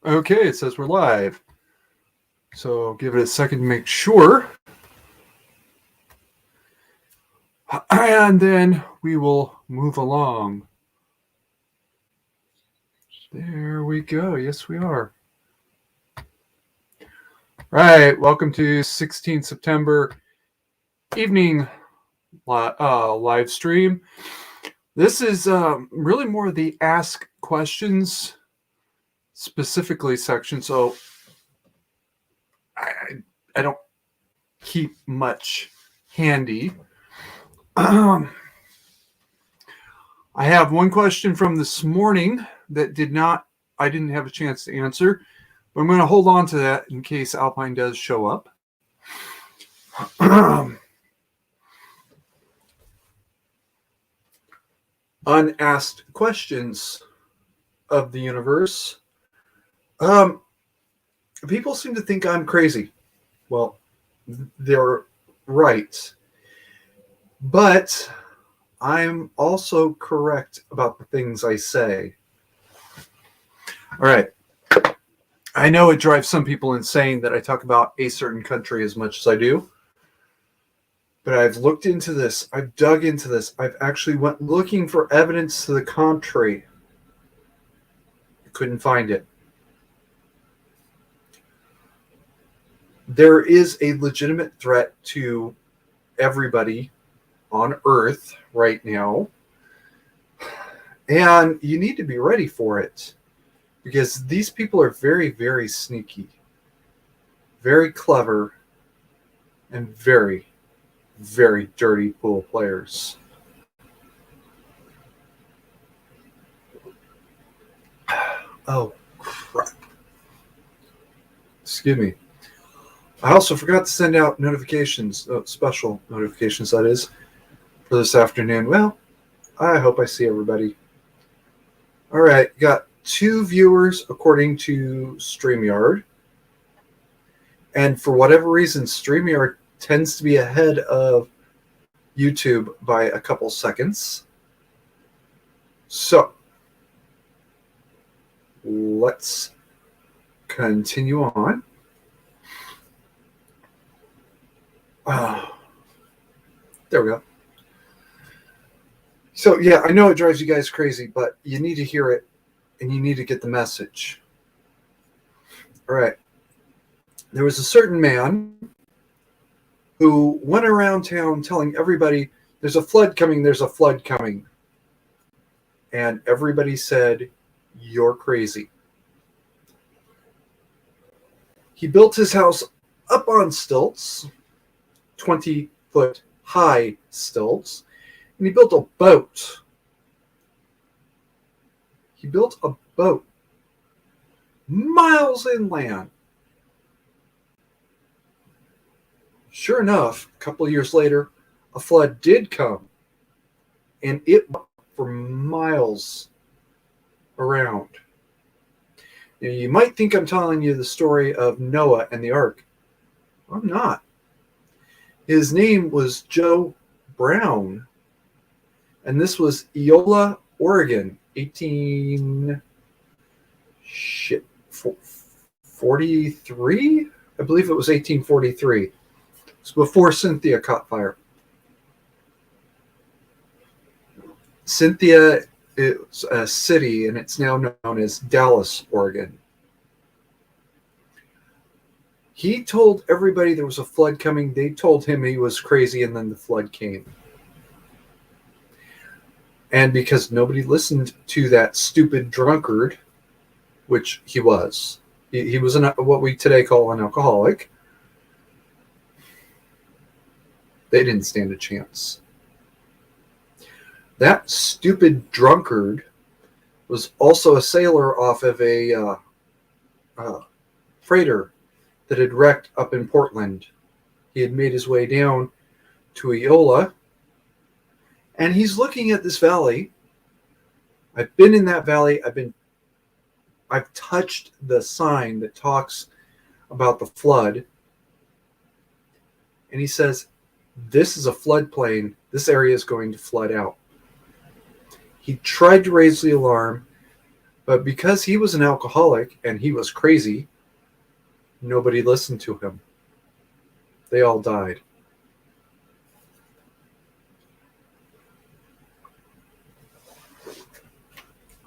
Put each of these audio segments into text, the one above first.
Okay, it says we're live. So give it a second to make sure. And then we will move along. There we go. Yes, we are. Right. Welcome to 16th September evening live stream. This is really more of the Ask Questions specifically section. So I don't keep much handy. I have one question from this morning that I didn't have a chance to answer, but I'm going to hold on to that in case Alpine does show up. Unasked questions of the universe. People seem to think I'm crazy. Well, they're right. But I'm also correct about the things I say. All right. I know it drives some people insane that I talk about a certain country as much as I do. But I've looked into this. I've dug into this. I've actually went looking for evidence to the contrary. I couldn't find it. There is a legitimate threat to everybody on Earth right now. And you need to be ready for it. Because these people are very, very sneaky. Very clever. And very, very dirty pool players. Oh, crap. Excuse me. I also forgot to send out notifications, special notifications, that is, for this afternoon. Well, I hope I see everybody. All right, got 2 viewers according to StreamYard. And for whatever reason, StreamYard tends to be ahead of YouTube by a couple seconds. So, let's continue on. There we go. So, yeah, I know it drives you guys crazy, but you need to hear it, and you need to get the message. All right. There was a certain man who went around town telling everybody, there's a flood coming, there's a flood coming. And everybody said, you're crazy. He built his house up on stilts, 20-foot high stilts, and he built a boat. He built a boat miles inland. Sure enough, a couple of years later, a flood did come, and it went for miles around. Now, you might think I'm telling you the story of Noah and the ark. I'm not. His name was Joe Brown, and this was Eola, Oregon, 1843? I believe it was 1843. It was before Cynthia caught fire. Cynthia is a city, and it's now known as Dallas, Oregon. He told everybody there was a flood coming. They told him he was crazy, and then the flood came. And because nobody listened to that stupid drunkard, which he was, he was what we today call an alcoholic, they didn't stand a chance. That stupid drunkard was also a sailor off of a freighter that had wrecked up in Portland. He had made his way down to Eola, and he's looking at this valley. I've been in that valley. I've touched the sign that talks about the flood, and he says, this is a floodplain. This area is going to flood out. He tried to raise the alarm. But because he was an alcoholic and he was crazy, nobody listened to him. They all died.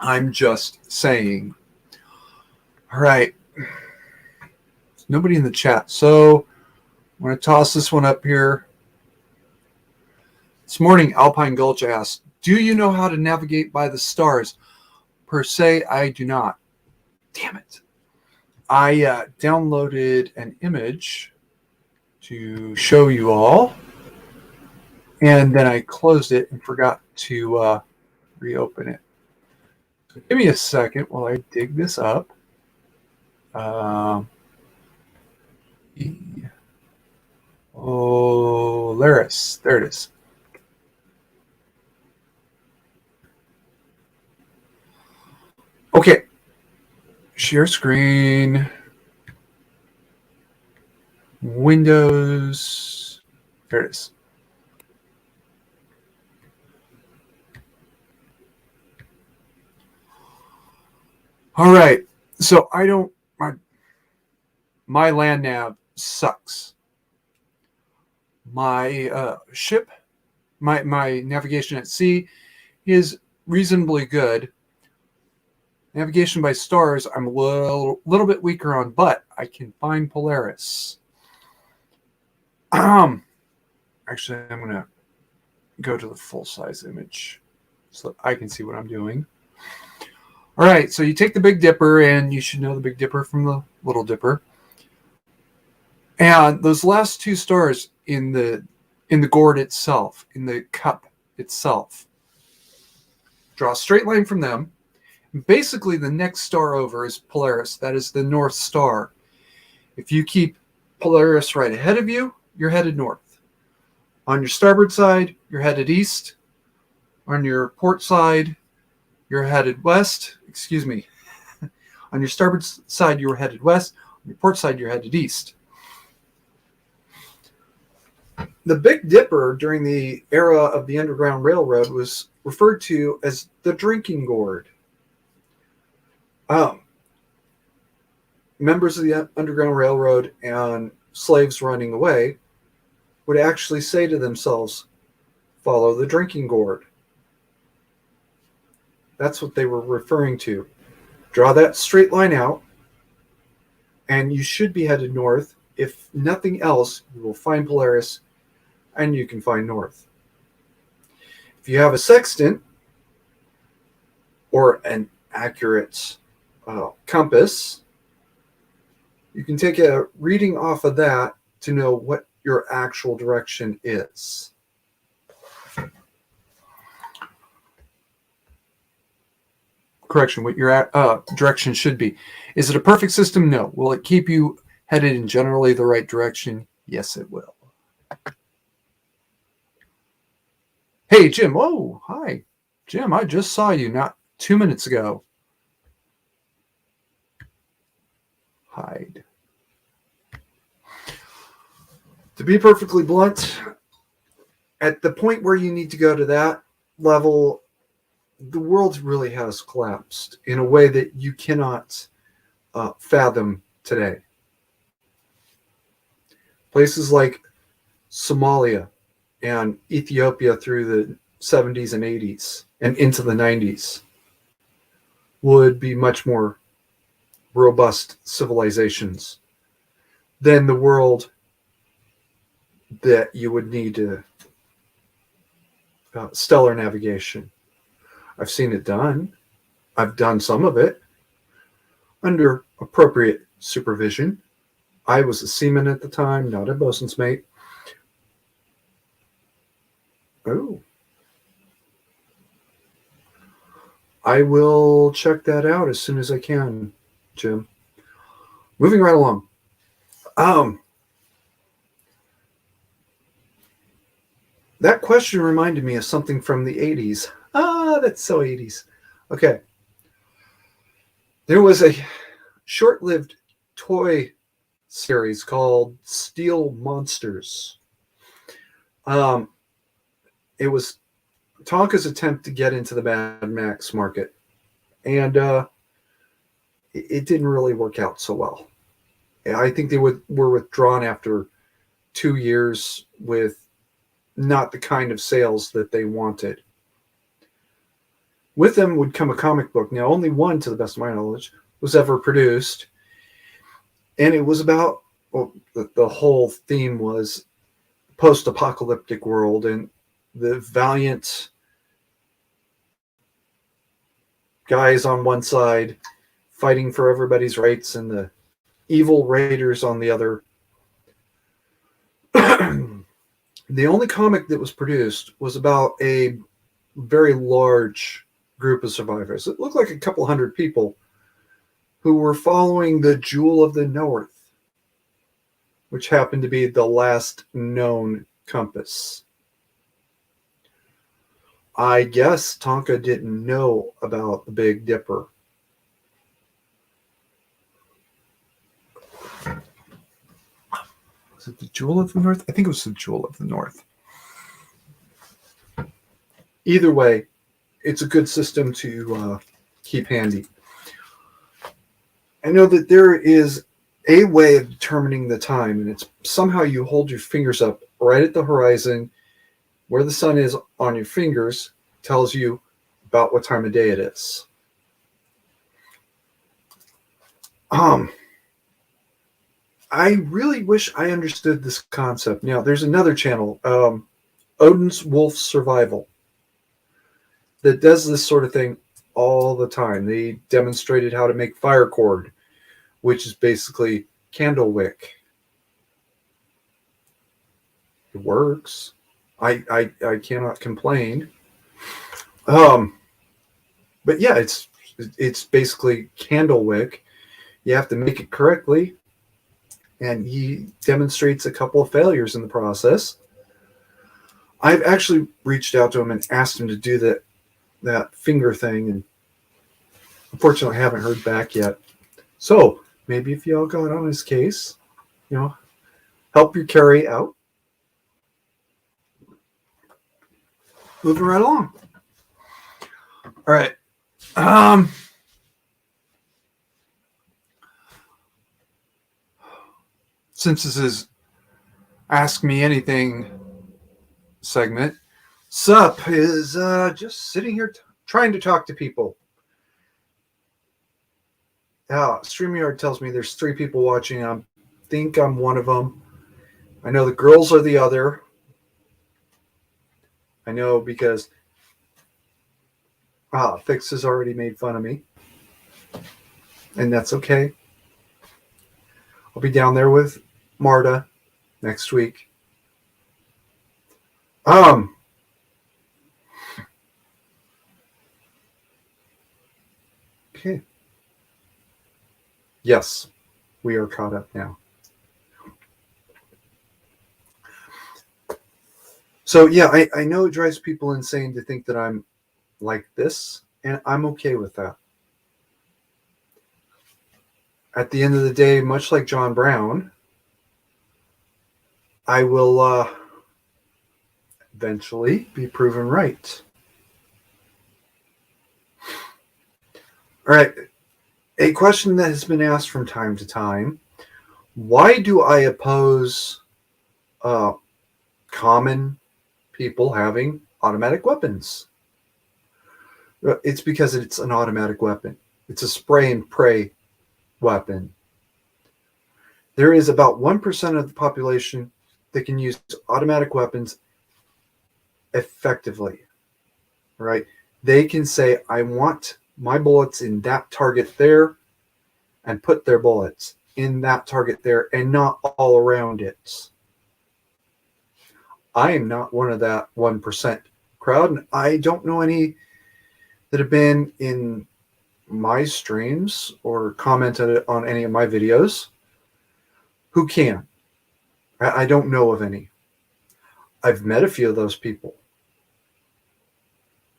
I'm just saying. All right. Nobody in the chat. So I'm going to toss this one up here. This morning, Alpine Gulch asked, do you know how to navigate by the stars? Per se, I do not. Damn it. I downloaded an image to show you all, and then I closed it and forgot to reopen it. So give me a second while I dig this up. Laris. There it is. Okay. Share screen. Windows. There it is. All right. So my land nav sucks. My ship, my navigation at sea is reasonably good. Navigation by stars, I'm a little bit weaker on, but I can find Polaris. Actually, I'm going to go to the full-size image so I can see what I'm doing. All right, so you take the Big Dipper, and you should know the Big Dipper from the Little Dipper. And those last two stars in the gourd itself, in the cup itself, draw a straight line from them. Basically, the next star over is Polaris. That is the North Star. If you keep Polaris right ahead of you, you're headed north. On your starboard side, you're headed east. On your port side, you're headed west. Excuse me. On your starboard side, you're headed west. On your port side, you're headed east. The Big Dipper during the era of the Underground Railroad was referred to as the drinking gourd. Members of the Underground Railroad and slaves running away would actually say to themselves, follow the drinking gourd. That's what they were referring to. Draw that straight line out, and you should be headed north. If nothing else, you will find Polaris, and you can find north. If you have a sextant or an accurate compass, you can take a reading off of that to know what your actual direction is. Correction, what your direction should be. Is it a perfect system? No. Will it keep you headed in generally the right direction? Yes, it will. Hey, Jim. Oh, hi. Jim, I just saw you not 2 minutes ago. Hide. To be perfectly blunt, at the point where you need to go to that level, the world really has collapsed in a way that you cannot fathom today. Places like Somalia and Ethiopia through the 70s and 80s and into the 90s would be much more robust civilizations than the world that you would need to stellar navigation. I've seen it done. I've done some of it under appropriate supervision. I was a seaman at the time, not a bosun's mate. Oh. I will check that out as soon as I can, Jim. Moving right along. That question reminded me of something from the 80s. That's so 80s. Okay. There was a short-lived toy series called Steel Monsters. It was Tonka's attempt to get into the Mad Max market. And it didn't really work out so well. I think they were withdrawn after 2 years with not the kind of sales that they wanted. With them would come a comic book. Now, only one, to the best of my knowledge, was ever produced. And it was about, well, the whole theme was post-apocalyptic world and the valiant guys on one side fighting for everybody's rights and the evil raiders on the other. The only comic that was produced was about a very large group of survivors. It looked like a couple hundred people who were following the Jewel of the North, which happened to be the last known compass. I guess Tonka didn't know about the Big Dipper. Was it the Jewel of the North? I think it was the Jewel of the North. Either way, it's a good system to keep handy. I know that there is a way of determining the time, and it's somehow you hold your fingers up right at the horizon where the sun is on your fingers, tells you about what time of day it is. I really wish I understood this concept. Now, there's another channel, Odin's Wolf Survival, that does this sort of thing all the time. They demonstrated how to make fire cord, which is basically candle wick. It works. I cannot complain. But yeah, it's basically candle wick. You have to make it correctly. And he demonstrates a couple of failures in the process. I've actually reached out to him and asked him to do that finger thing, and unfortunately I haven't heard back yet. So maybe if y'all got on his case, help your carry out. Moving right along. All right. Since this is Ask Me Anything segment, Sup is just sitting here trying to talk to people. StreamYard tells me there's 3 people watching. I think I'm one of them. I know the girls are the other. I know because Fix has already made fun of me. And that's okay. I'll be down there with Marta next week. Okay. Yes, we are caught up now. So yeah, I know it drives people insane to think that I'm like this, and I'm okay with that. At the end of the day, much like John Brown, I will eventually be proven right. All right. A question that has been asked from time to time: why do I oppose common people having automatic weapons? It's because it's an automatic weapon. It's a spray and pray weapon. There is about 1% of the population that can use automatic weapons effectively, right? They can say, I want my bullets in that target there, and put their bullets in that target there and not all around it. I am not one of that 1% crowd, and I don't know any that have been in my streams or commented on any of my videos who can. I don't know of any. I've met a few of those people.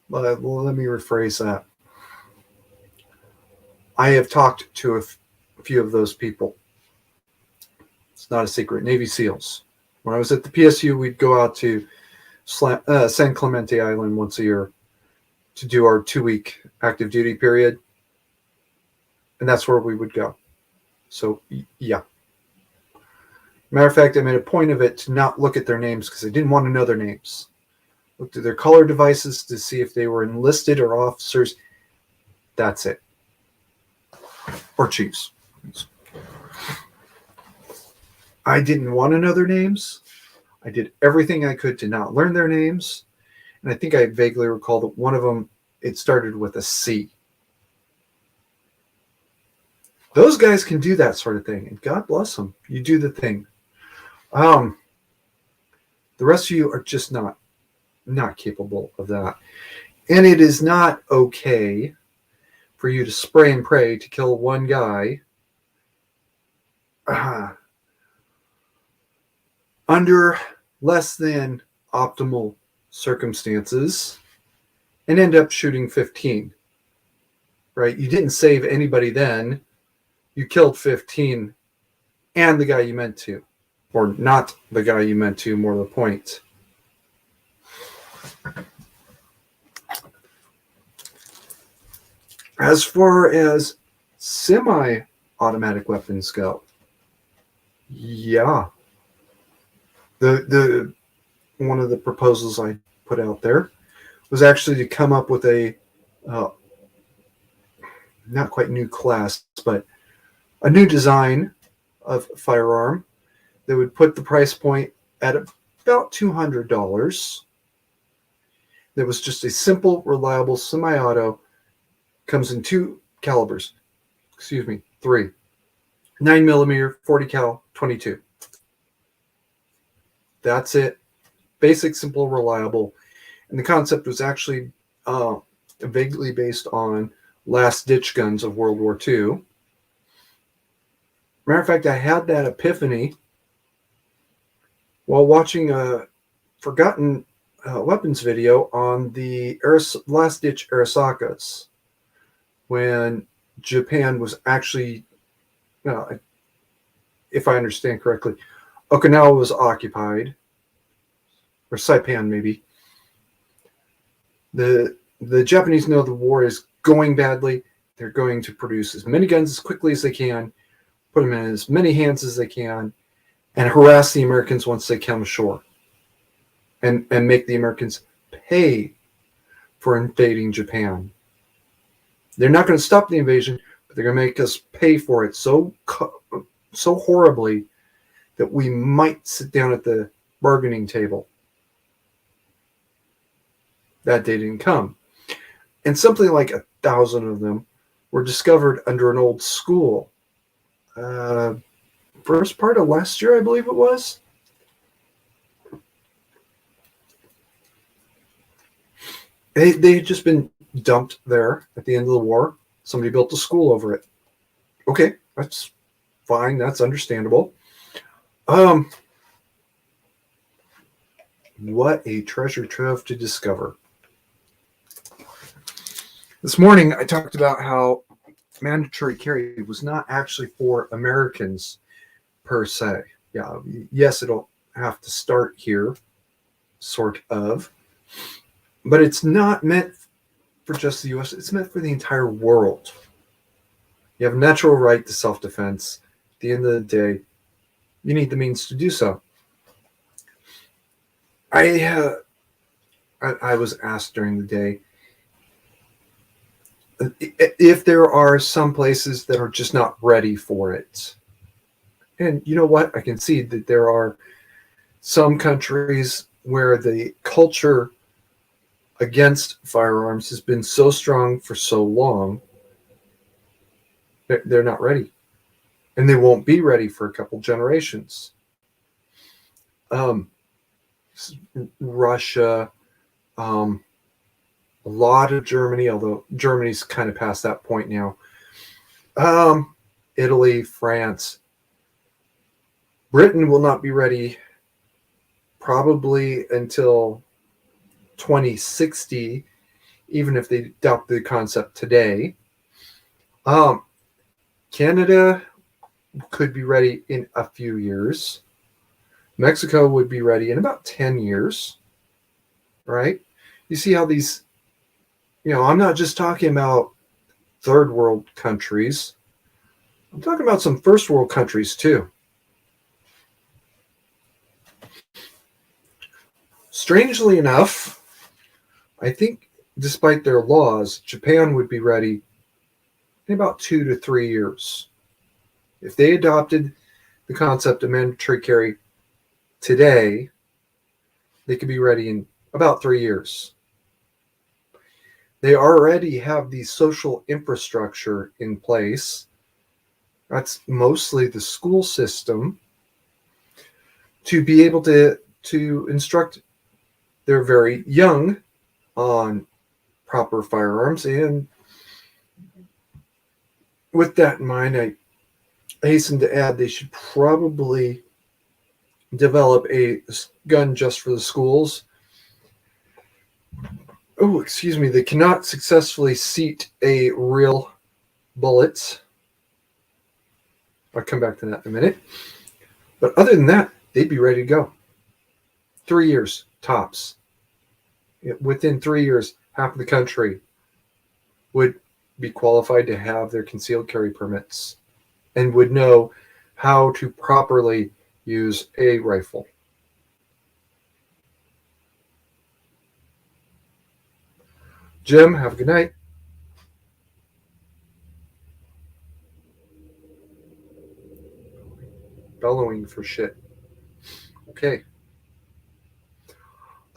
Well, let me rephrase that. I have talked to a few of those people. It's not a secret. Navy SEALs. When I was at the PSU, we'd go out to San Clemente Island once a year to do our 2-week active duty period. and that's where we would go. So, yeah. Matter of fact, I made a point of it to not look at their names because I didn't want to know their names. Looked at their color devices to see if they were enlisted or officers. That's it. Or chiefs. I didn't want to know their names. I did everything I could to not learn their names. And I think I vaguely recall that one of them, it started with a C. Those guys can do that sort of thing, and God bless them. You do the thing. The rest of you are just not capable of that. And it is not okay for you to spray and pray to kill one guy under less than optimal circumstances and end up shooting 15. Right? You didn't save anybody then. You killed 15 and the guy you meant to. Or not the guy you meant to, more to the point. As far as semi-automatic weapons go, yeah. The one of the proposals I put out there was actually to come up with a not quite new class, but a new design of firearm that would put the price point at about $200. That was just a simple, reliable semi-auto. Comes in two calibers. Three. 9mm, 40 cal, 22. That's it. Basic, simple, reliable. And the concept was actually vaguely based on last-ditch guns of World War II. Matter of fact, I had that epiphany while watching a forgotten weapons video on the last-ditch Arisakas, when Japan was actually, if I understand correctly, Okinawa was occupied, or Saipan maybe. The Japanese know the war is going badly. They're going to produce as many guns as quickly as they can, put them in as many hands as they can, and harass the Americans once they come ashore, and make the Americans pay for invading Japan. They're not going to stop the invasion, but they're going to make us pay for it so horribly that we might sit down at the bargaining table. That day didn't come. And something like 1,000 of them were discovered under an old school. First part of last year, I believe it was. They had just been dumped there at the end of the war. Somebody built a school over it. Okay, that's fine. That's understandable. What a treasure trove to discover. This morning, I talked about how mandatory carry was not actually for Americans per se. Yeah, yes, it'll have to start here, sort of. But it's not meant for just the U.S. It's meant for the entire world. You have a natural right to self-defense. At the end of the day, you need the means to do so. I was asked during the day if there are some places that are just not ready for it. And you know what? I can see that there are some countries where the culture against firearms has been so strong for so long that they're not ready. And they won't be ready for a couple generations. Russia, a lot of Germany, although Germany's kind of past that point now. Italy, France. Britain will not be ready probably until 2060, even if they adopt the concept today. Canada could be ready in a few years. Mexico would be ready in about 10 years, right? You see how these, I'm not just talking about third world countries. I'm talking about some first world countries too. Strangely enough, I think despite their laws, Japan would be ready in about 2 to 3 years. If they adopted the concept of mandatory carry today, they could be ready in about 3 years. They already have the social infrastructure in place. That's mostly the school system to be able to instruct their very young on proper firearms. And with that in mind, I hasten to add they should probably develop a gun just for the schools. Oh, excuse me. They cannot successfully seat a real bullet. I'll come back to that in a minute. But other than that, they'd be ready to go. 3 years, tops. Within 3 years, half of the country would be qualified to have their concealed carry permits and would know how to properly use a rifle. Jim, have a good night. Bellowing for shit. Okay.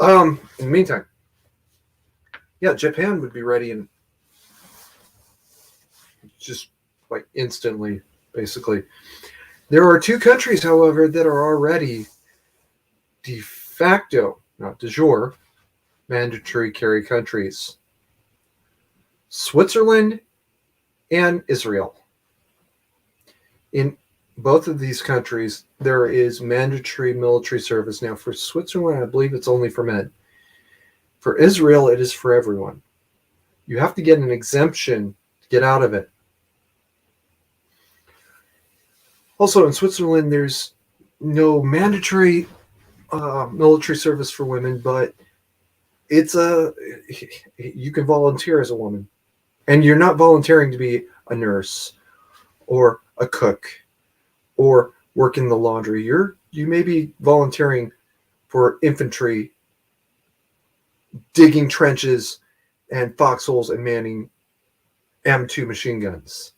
In the meantime, yeah, Japan would be ready in just like instantly, basically. There are 2 countries, however, that are already de facto, not de jure, mandatory carry countries: Switzerland and Israel. In both of these countries, there is mandatory military service. Now, for Switzerland, I believe it's only for men. For Israel, it is for everyone. You have to get an exemption to get out of it. Also, in Switzerland, there's no mandatory military service for women, but you can volunteer as a woman, and you're not volunteering to be a nurse or a cook or work in the laundry. You may be volunteering for infantry, digging trenches and foxholes and manning M2 machine guns.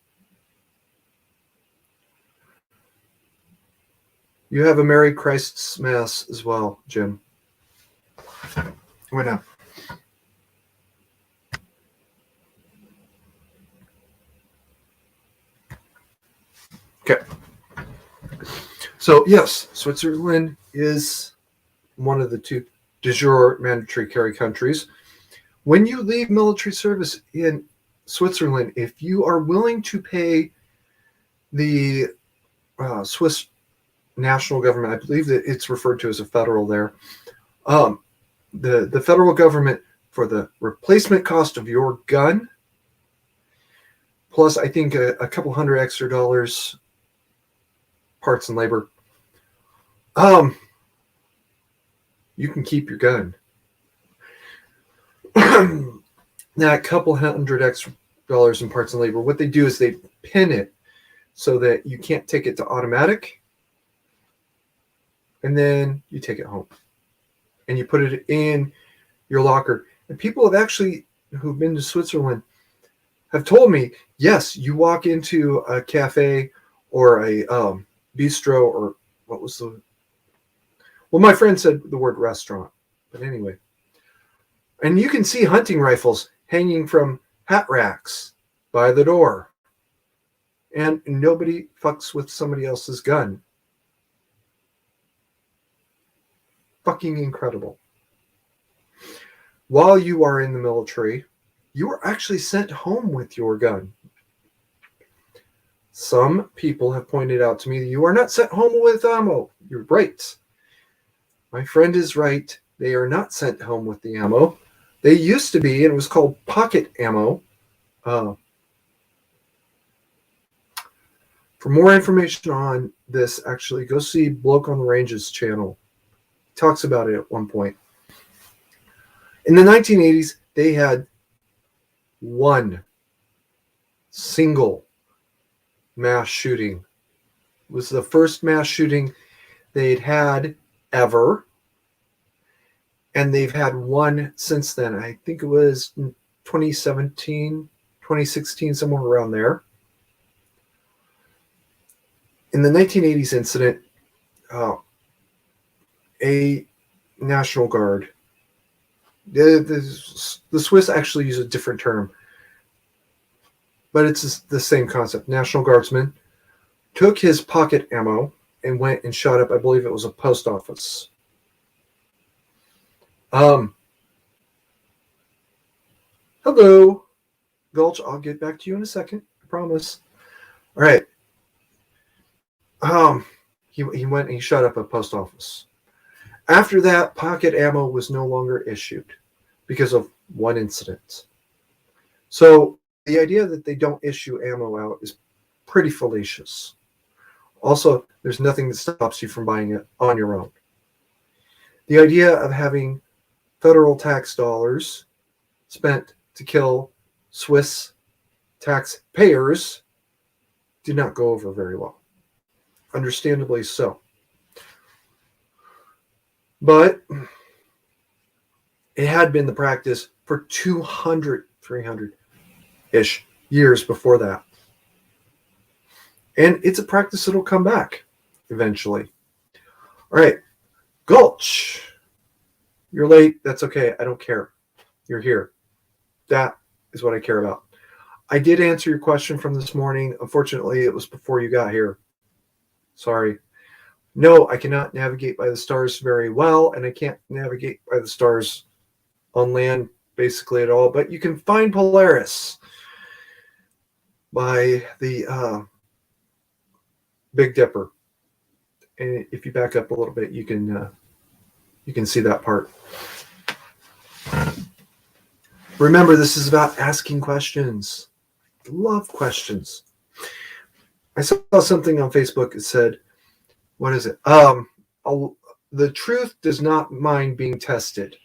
You have a Merry Christ's Mass as well, Jim. Why not? Okay. So, yes, Switzerland is one of the 2 de jure mandatory carry countries. When you leave military service in Switzerland, if you are willing to pay the Swiss national government, I believe that it's referred to as a federal there, the federal government for the replacement cost of your gun, plus I think a couple hundred extra dollars, parts and labor, you can keep your gun. That couple hundred extra dollars in parts and labor, what they do is they pin it so that you can't take it to automatic, and then you take it home and you put it in your locker. And people who've been to Switzerland have told me, yes, you walk into a cafe or a bistro, or my friend said the word restaurant, but anyway, and you can see hunting rifles hanging from hat racks by the door, and nobody fucks with somebody else's gun. Fucking incredible. While you are in the military, you are actually sent home with your gun. Some people have pointed out to me that you are not sent home with ammo. You're right. My friend is right. They are not sent home with the ammo. They used to be, and it was called pocket ammo. For more information on this, actually, go see Bloke on the Range's channel. He talks about it at one point. In the 1980s, they had one single mass shooting. It was the first mass shooting they'd had ever. And they've had one since then. I think it was 2017, 2016, somewhere around there. In the 1980s incident, a National Guard, the Swiss actually use a different term, but it's the same concept. National Guardsman took his pocket ammo and went and shot up, I believe it was a post office. Hello, Gulch. I'll get back to you in a second. I promise. All right. He went and he shot up a post office. After that, pocket ammo was no longer issued because of one incident. So the idea that they don't issue ammo out is pretty fallacious. Also, there's nothing that stops you from buying it on your own. The idea of having federal tax dollars spent to kill Swiss taxpayers did not go over very well. Understandably so. But it had been the practice for 200, 300-ish years before that. And it's a practice that'll come back eventually. All right, Gulch. You're late. That's okay. I don't care. You're here. That is what I care about. I did answer your question from this morning. Unfortunately, it was before you got here. Sorry. No, I cannot navigate by the stars very well, and I can't navigate by the stars on land basically at all. But you can find Polaris by the Big Dipper. And if you back up a little bit, you can see that part. Remember, this is about asking questions. Love questions. I saw something on Facebook that said, what is it? The truth does not mind being tested.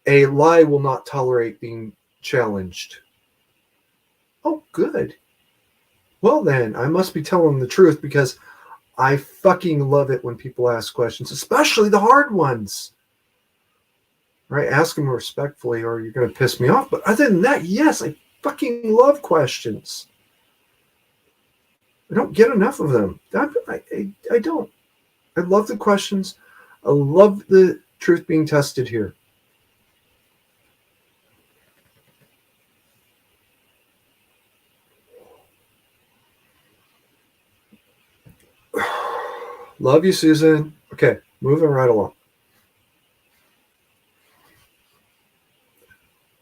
A lie will not tolerate being challenged. Oh, good. Well, then, I must be telling the truth because I fucking love it when people ask questions, especially the hard ones. Right? Ask them respectfully or you're going to piss me off. But other than that, yes, I fucking love questions. I don't get enough of them. I don't. I love the questions. I love the truth being tested here. Love you, Susan. Okay, moving right along.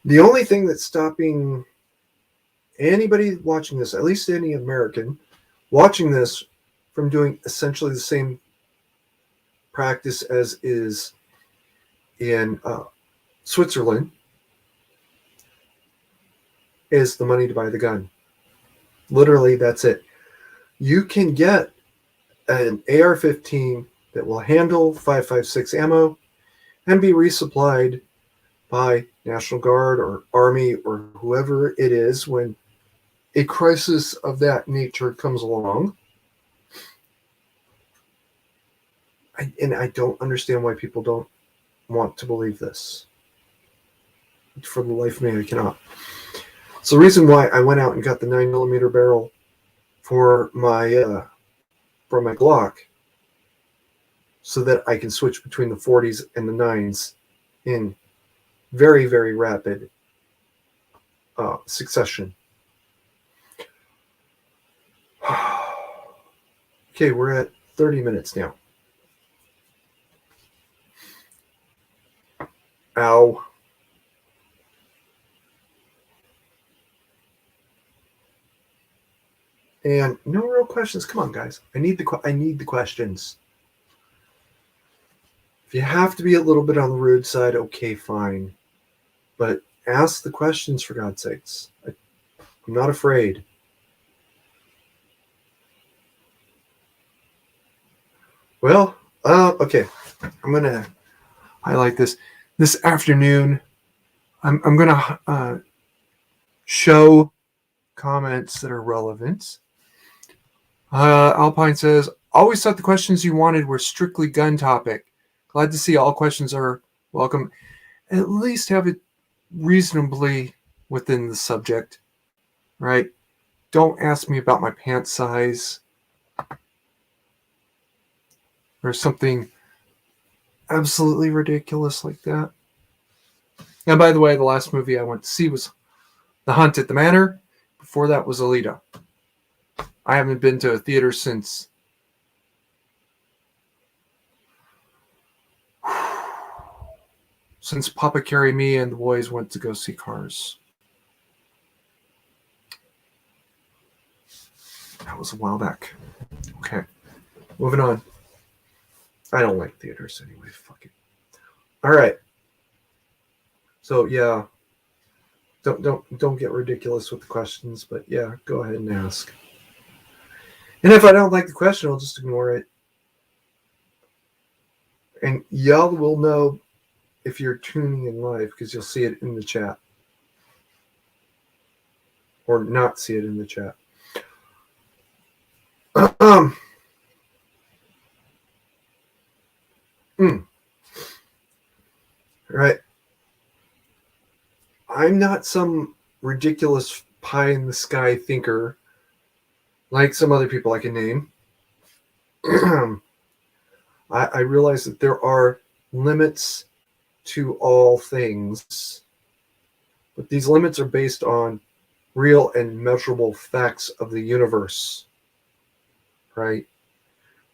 The only thing that's stopping anybody watching this, at least any American watching this, from doing essentially the same practice as is in Switzerland is the money to buy the gun. Literally, that's it. You can get an AR-15 that will handle 5.56 ammo and be resupplied by National Guard or Army or whoever it is when a crisis of that nature comes along. I don't understand why people don't want to believe this. For the life of me, I cannot. It's the reason why I went out and got the 9mm barrel for my Glock, so that I can switch between the 40s and the 9s in very, very rapid succession. Okay, we're at 30 minutes now. Ow. And no real questions. Come on, guys. I need the questions. If you have to be a little bit on the rude side, okay, fine. But ask the questions, for God's sakes. I'm not afraid. Well, okay. I'm going to highlight this. This afternoon, I'm going to show comments that are relevant. Alpine says, always thought the questions you wanted were strictly gun topic. Glad to see all questions are welcome. At least have it reasonably within the subject, right? Don't ask me about my pant size or something absolutely ridiculous like that. And by the way, the last movie I went to see was The Hunt at the Manor. Before that was Alita. I haven't been to a theater since Papa Carry Me and the boys went to go see Cars. That was a while back. Okay, moving on. I don't like theaters anyway. Fuck it. All right. So yeah, don't get ridiculous with the questions, but yeah, go ahead and ask. And if I don't like the question, I'll just ignore it. And y'all will know if you're tuning in live because you'll see it in the chat. Or not see it in the chat. Right. I'm not some ridiculous pie in the sky thinker like some other people I can name. I realize that there are limits to all things, but these limits are based on real and measurable facts of the universe, right?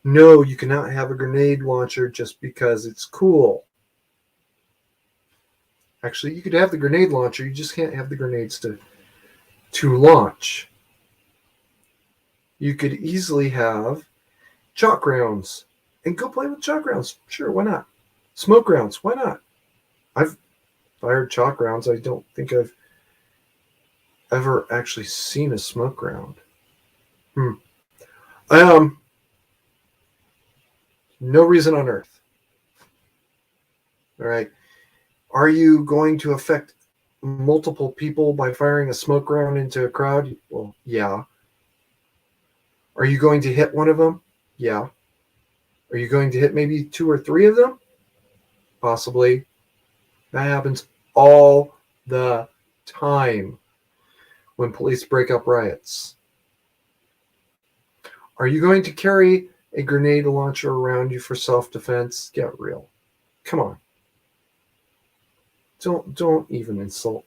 No, you cannot have a grenade launcher just because it's cool. Actually, you could have the grenade launcher, you just can't have the grenades to launch. You could easily have chalk rounds and go play with chalk rounds. Sure, why not? Smoke rounds, why not? I've fired chalk rounds. I don't think I've ever actually seen a smoke round. No reason on earth. All right. Are you going to affect multiple people by firing a smoke round into a crowd? Well, yeah. Are you going to hit one of them? Yeah. Are you going to hit maybe 2 or 3 of them? Possibly. That happens all the time when police break up riots. Are you going to carry a grenade launcher around you for self-defense? Get real. Come on. Don't even insult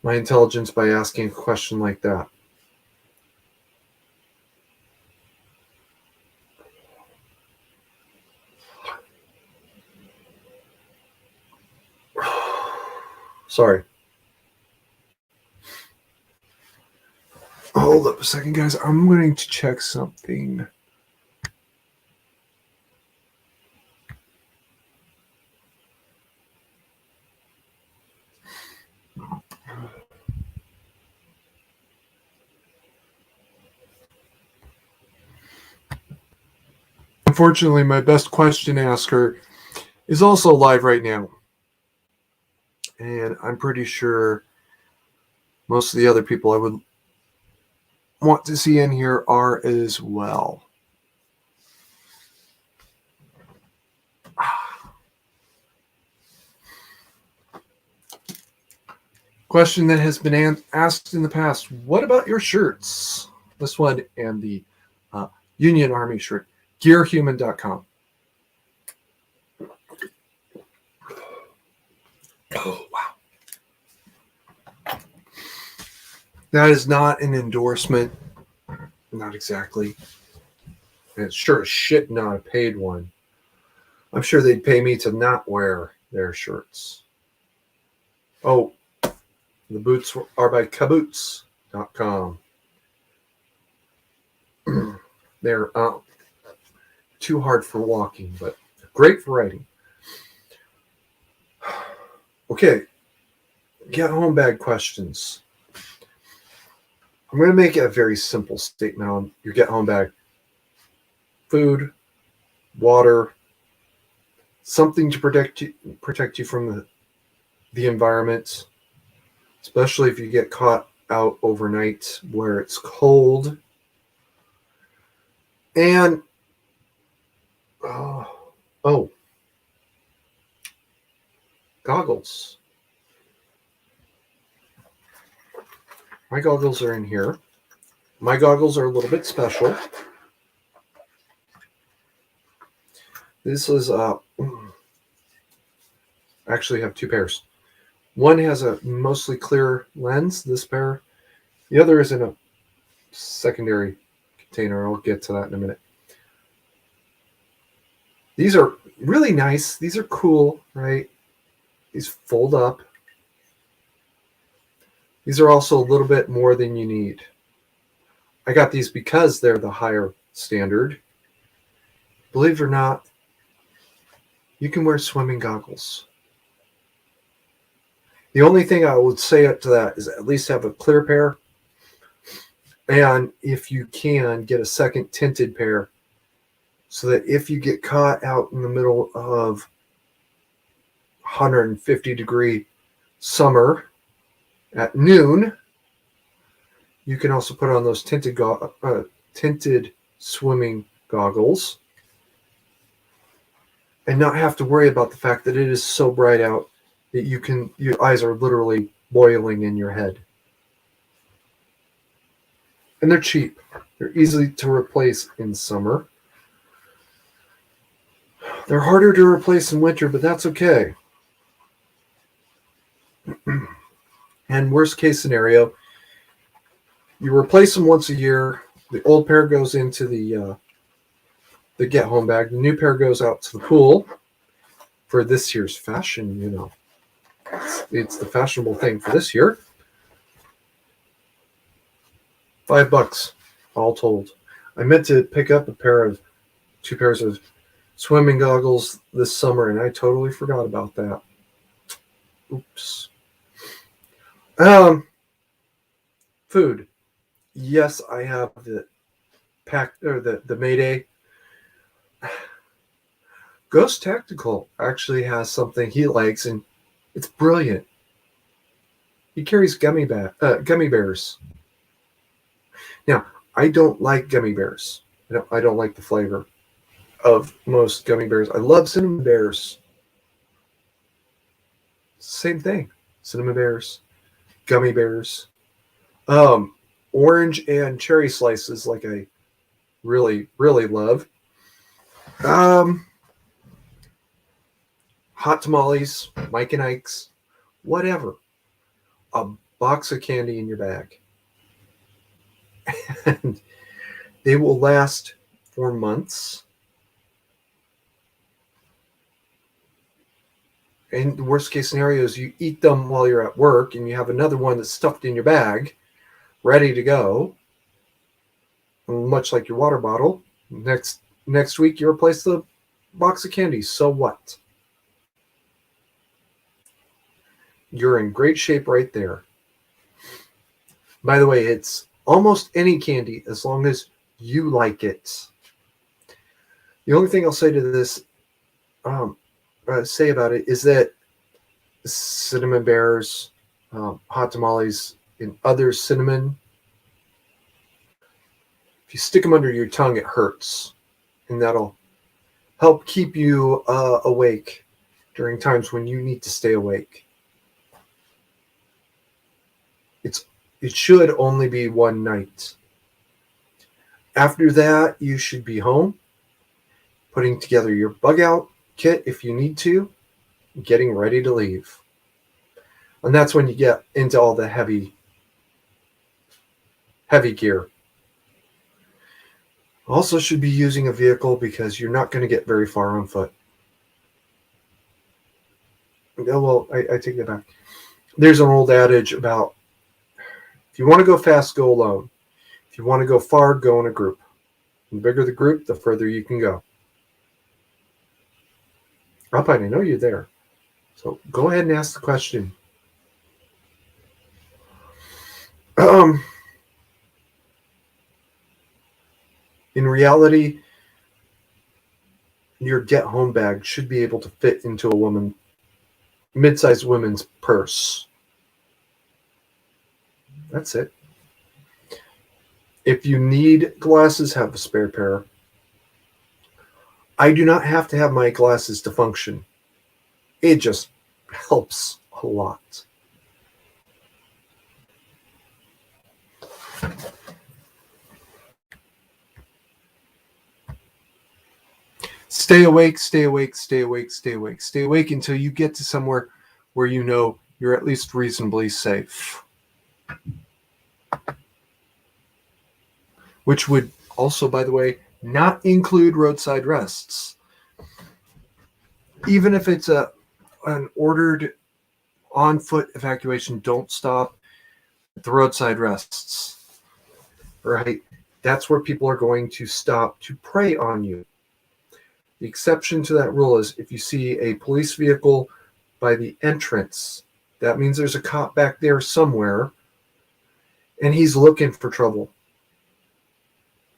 my intelligence by asking a question like that. Sorry. Hold up a second, guys. I'm going to check something. Unfortunately, my best question asker is also live right now. And I'm pretty sure most of the other people I would want to see in here are as well. Question that has been asked in the past: what about your shirts? This one and the Union Army shirt. GearHuman.com. Oh, wow. That is not an endorsement. Not exactly. And it's sure as shit not a paid one. I'm sure they'd pay me to not wear their shirts. Oh, the boots are by Kaboots.com. They're too hard for walking, but great for riding. Okay, get home bag questions. I'm going to make a very simple statement on your get home bag. Food, water, something to protect you from the environment, especially if you get caught out overnight where it's cold. And oh, goggles. My goggles are in here. My goggles are a little bit special. This is actually have two pairs. One has a mostly clear lens, this pair. The other is in a secondary container. I'll get to that in a minute. These are really nice. These are cool, right? These fold up. These are also a little bit more than you need. I got these because they're the higher standard. Believe it or not, you can wear swimming goggles. The only thing I would say to that is at least have a clear pair. And if you can, get a second tinted pair so that if you get caught out in the middle of 150-degree summer at noon, you can also put on those tinted swimming goggles and not have to worry about the fact that it is so bright out that your eyes are literally boiling in your head. And they're cheap. They're easy to replace in summer. They're harder to replace in winter, but that's okay. And worst case scenario, you replace them once a year. The old pair goes into the get home bag. The new pair goes out to the pool for this year's fashion, you know. It's the fashionable thing for this year. $5 all told. I meant to pick up two pairs of swimming goggles this summer, and I totally forgot about that. Oops. Food. Yes, I have the Mayday. Ghost Tactical actually has something he likes, and it's brilliant. He carries gummy bears. Now, I don't like gummy bears. I don't like the flavor of most gummy bears. I love cinnamon bears. Same thing. Cinnamon bears, gummy bears, orange and cherry slices, like I really, really love. Hot tamales, Mike and Ike's, whatever. A box of candy in your bag. And they will last for months. And the worst case scenario is you eat them while you're at work and you have another one that's stuffed in your bag, ready to go. Much like your water bottle. Next week you replace the box of candy. So what? You're in great shape right there. By the way, it's almost any candy as long as you like it. The only thing I'll say to this, say about it is that cinnamon bears, hot tamales, and other cinnamon, if you stick them under your tongue, it hurts. And that'll help keep you awake during times when you need to stay awake. It should only be one night. After that, you should be home, putting together your bug out kit if you need to, getting ready to leave. And that's when you get into all the heavy gear. Also should be using a vehicle because you're not going to get very far on foot. Well, I take that back. There's an old adage about if you want to go fast, go alone. If you want to go far, go in a group. The bigger the group, the further you can go. Alpine, I know you're there. So go ahead and ask the question. In reality, your get-home bag should be able to fit into a mid-sized woman's purse. That's it. If you need glasses, have a spare pair. I do not have to have my glasses to function. It just helps a lot. Stay awake, stay awake, stay awake, stay awake, stay awake until you get to somewhere where you know you're at least reasonably safe. Which would also, by the way, not include roadside rests. Even if it's an ordered on-foot evacuation, don't stop at the roadside rests. Right? That's where people are going to stop to prey on you. The exception to that rule is if you see a police vehicle by the entrance, that means there's a cop back there somewhere, and he's looking for trouble.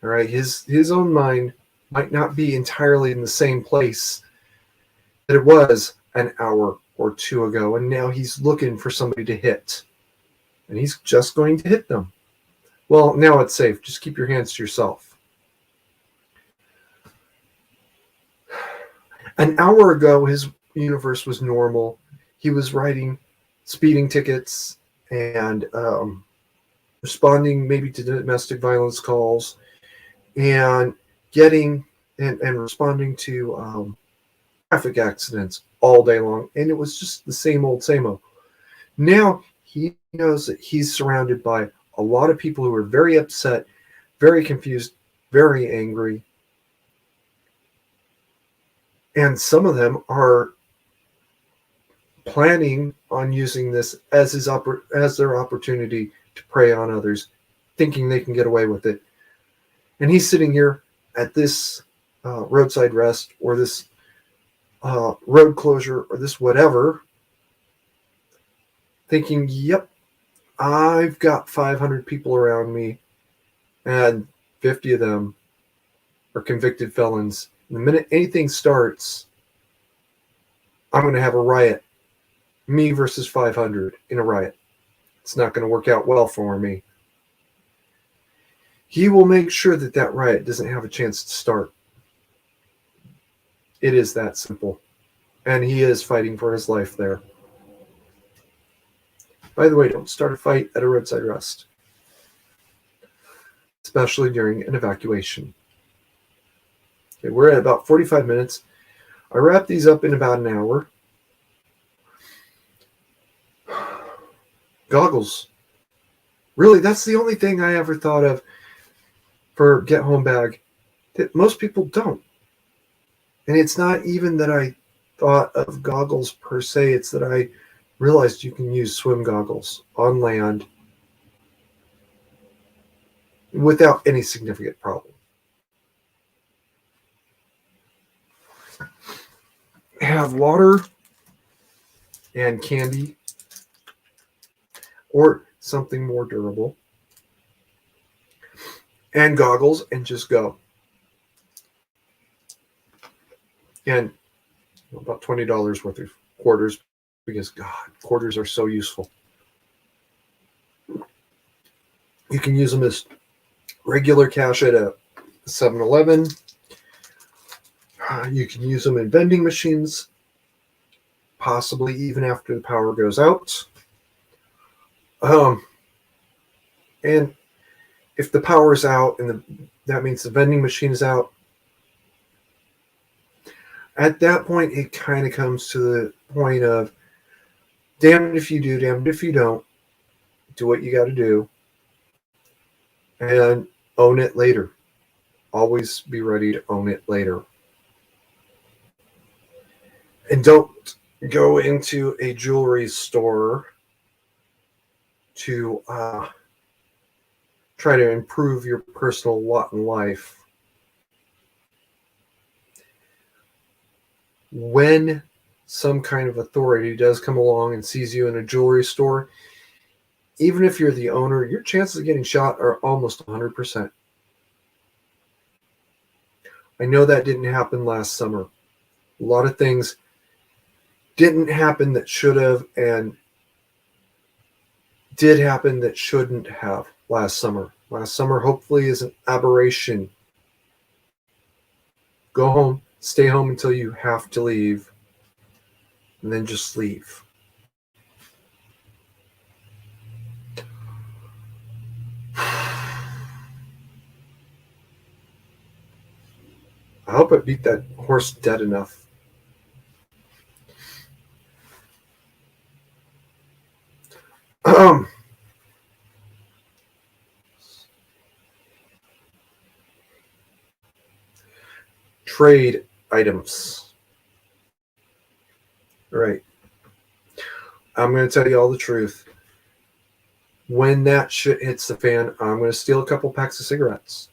All right, his own mind might not be entirely in the same place that it was an hour or two ago, and now he's looking for somebody to hit, and he's just going to hit them. Well, now it's safe. Just keep your hands to yourself. An hour ago, his universe was normal. He was writing speeding tickets and responding maybe to domestic violence calls and getting and responding to traffic accidents all day long. And it was just the same old, same old. Now he knows that he's surrounded by a lot of people who are very upset, very confused, very angry. And some of them are planning on using this as their opportunity to prey on others, thinking they can get away with it. And he's sitting here at this roadside rest or this road closure or this whatever, thinking, yep, I've got 500 people around me and 50 of them are convicted felons. The minute anything starts, I'm going to have a riot. Me versus 500 in a riot. It's not going to work out well for me. He will make sure that that riot doesn't have a chance to start. It is that simple. And he is fighting for his life there. By the way, don't start a fight at a roadside rest, especially during an evacuation. Okay, we're at about 45 minutes. I wrap these up in about an hour. Goggles. Really, that's the only thing I ever thought of for get home bag that most people don't. And it's not even that I thought of goggles per se, it's that I realized you can use swim goggles on land without any significant problem. Have water and candy or something more durable and goggles and just go. And about $20 worth of quarters, because God, quarters are so useful. You can use them as regular cash at a 7-Eleven. You can use them in vending machines, possibly even after the power goes out. And if the power's out and that means the vending machine is out, at that point, it kind of comes to the point of damned if you do, damned if you don't. Do what you got to do and own it later. Always be ready to own it later. And don't go into a jewelry store to try to improve your personal lot in life. When some kind of authority does come along and sees you in a jewelry store, even if you're the owner, your chances of getting shot are almost 100%. I know that didn't happen last summer. A lot of things didn't happen that should have, and did happen that shouldn't have last summer. Last summer, hopefully, is an aberration. Go home, stay home until you have to leave, and then just leave. I hope I beat that horse dead enough. Trade items. Right. I'm going to tell you all the truth. When that shit hits the fan, I'm going to steal a couple packs of cigarettes.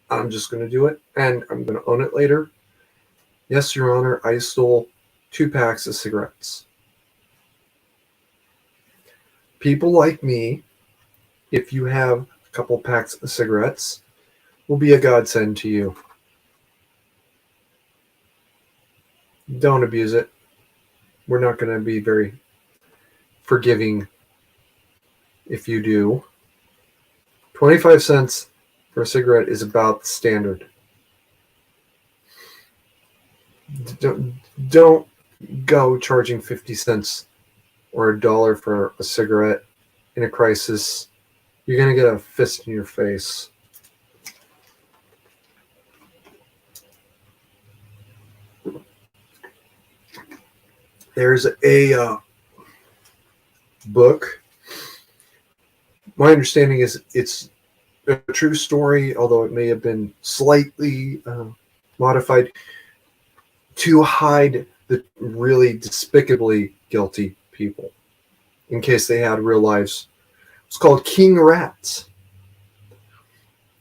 I'm just going to do it, and I'm going to own it later. Yes, Your Honor, I stole 2 packs of cigarettes. People like me, if you have a couple packs of cigarettes, will be a godsend to you. Don't abuse it. We're not going to be very forgiving if you do. 25 cents for a cigarette is about the standard. Don't go charging 50 cents or $1 for a cigarette in a crisis. You're going to get a fist in your face. There's a book. My understanding is it's a true story, although it may have been slightly modified to hide the really despicably guilty people in case they had real lives. It's called King Rats.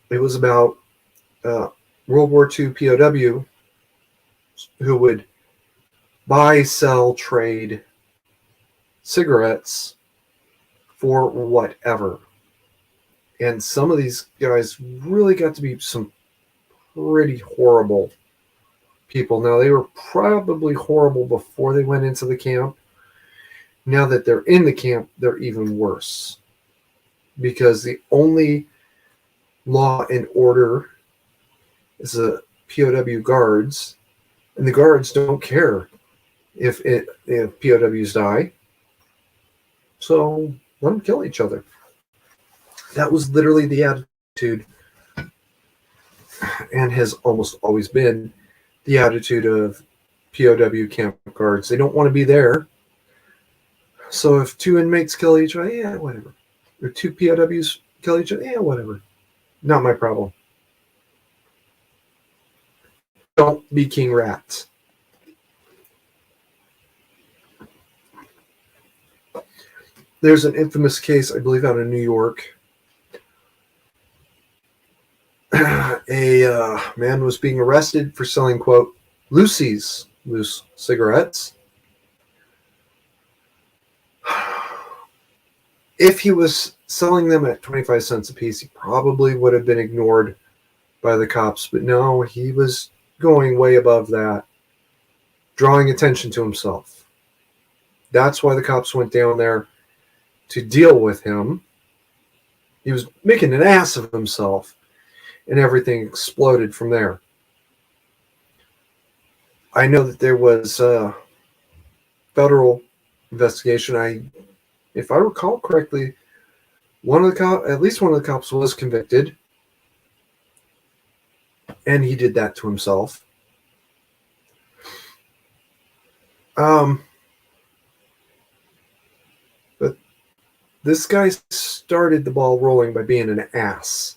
It was about World War II POW who would buy, sell, trade cigarettes for whatever. And some of these guys really got to be some pretty horrible people. Now, they were probably horrible before they went into the camp. Now that they're in the camp, they're even worse. Because the only law and order is the POW guards. And the guards don't care if POWs die. So let them kill each other. That was literally the attitude, and has almost always been the attitude of POW camp guards. They don't want to be there. So if 2 inmates kill each other, yeah, whatever. Or 2 POWs kill each other, yeah, whatever. Not my problem. Don't be King Rats. There's an infamous case, I believe, out of New York. A man was being arrested for selling, quote, loose cigarettes. If he was selling them at 25 cents a piece, he probably would have been ignored by the cops. But no, he was going way above that, drawing attention to himself. That's why the cops went down there to deal with him. He was making an ass of himself, and everything exploded from there. I know that there was a federal investigation. If I recall correctly, at least one of the cops was convicted, and he did that to himself. But this guy started the ball rolling by being an ass.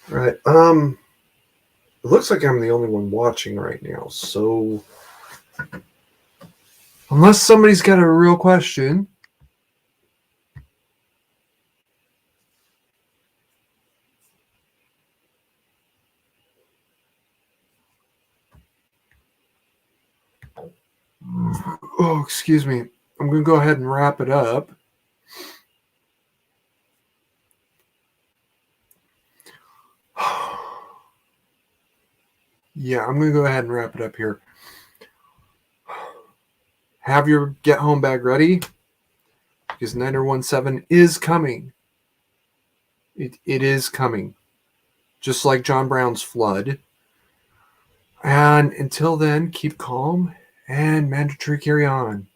Right. It looks like I'm the only one watching right now, so unless somebody's got a real question. Oh, excuse me. I'm going to go ahead and wrap it up. Yeah, I'm going to go ahead and wrap it up here. have your get home bag ready because 9017 is coming. It is coming. Just like John Brown's flood. And until then, keep calm and mandatory carry on.